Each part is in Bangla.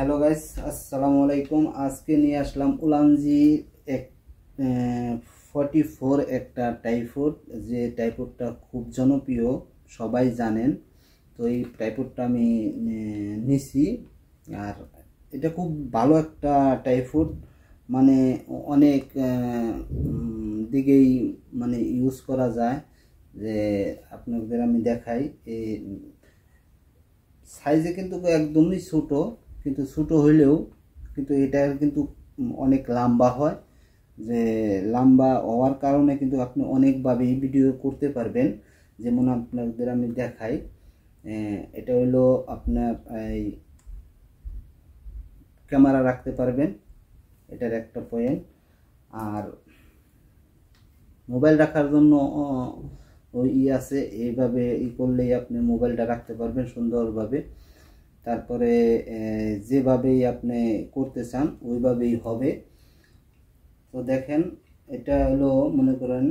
হ্যালো গাইস, আসসালামু আলাইকুম। আজকে নিয়ে আসলাম উলানজি 44 একটা টাইফয়েড, যে টাইফয়েডটা খুব জনপ্রিয়, সবাই জানেন। তো এই টাইফয়েডটা আমি নিছি। আর এটা খুব ভালো একটা টাইফয়েড, মানে অনেক দিকেই মানে ইউজ করা যায়। যে আপনাদের আমি দেখাই, এই সাইজে কিন্তু একদমই ছোট, কিন্তু ছোট হইলেও কিন্তু এটা কিন্তু অনেক লম্বা হয়। যে লম্বা হওয়ার কারণে কিন্তু আপনি অনেকভাবেই ভিডিও করতে পারবেন। যেমন আপনাদের আমি দেখাই, এটা হলো আপনার এই ক্যামেরা রাখতে পারবেন, এটার একটা পয়েন্ট। আর মোবাইল রাখার জন্য ওই আছে, এইভাবে করলেই আপনি মোবাইলটা রাখতে পারবেন সুন্দরভাবে। তারপরে যেভাবেই আপনি করতে চান ওইভাবেই হবে। তো দেখেন, এটা হলো মনে করেন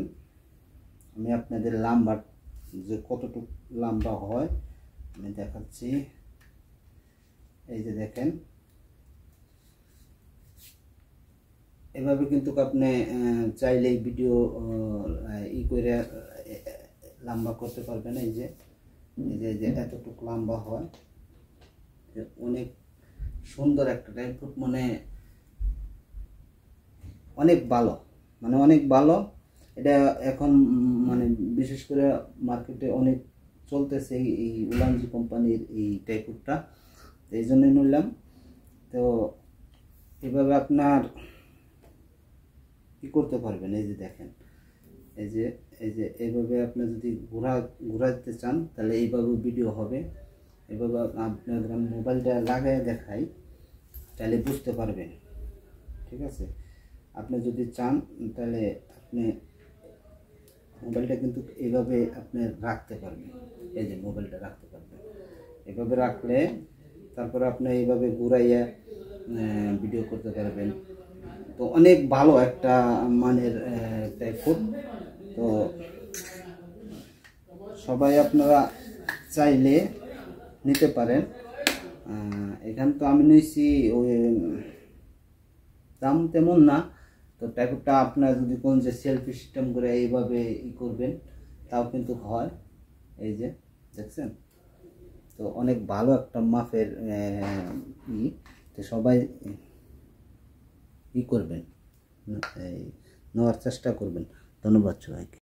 আমি আপনাদের লম্বা যে কতটুকু লম্বা হয় আমি দেখাচ্ছি। এই যে দেখেন, এভাবে কিন্তু আপনি চাইলেই ভিডিও করে লম্বা করতে পারবেন। এই যে এতটুকু লম্বা হয়, অনেক সুন্দর একটা টাইপফুড, মানে অনেক ভালো, মানে অনেক ভালো। এটা এখন মানে বিশেষ করে মার্কেটে অনেক চলতেছে এই উলানজি কোম্পানির এই টাইপফুডটা, এই জন্যই নিলাম। তো এভাবে আপনার কি করতে পারবেন, এই যে দেখেন, এই যে এইভাবে আপনি যদি ঘোরাতে চান তাহলে এইভাবে ভিডিও হবে। এভাবে আপনাদের মোবাইলটা লাগাই দেখাই, তাহলে বুঝতে পারবেন। ঠিক আছে, আপনি যদি চান তাহলে আপনি মোবাইলটা কিন্তু এইভাবে আপনি রাখতে পারবেন। এই যে মোবাইলটা রাখতে পারবেন, এভাবে রাখলে তারপরে আপনি এইভাবে ঘুরাইয়া ভিডিও করতে পারবেন। তো অনেক ভালো একটা মানের টাইপফুড। তো সবাই আপনারা চাইলে নিতে পারেন। এখানে তো আমি নিয়েছি, ওই দাম তেমন না। তো টাইপফুডটা আপনার যদি কোন যে সেলফি সিস্টেম করে এইভাবে করবেন তাও কিন্তু হয়। এই যে দেখছেন, তো অনেক ভালো একটা মাপের তো সবাই করবেন, নেওয়ার চেষ্টা করবেন। ধন্যবাদ সবাইকে।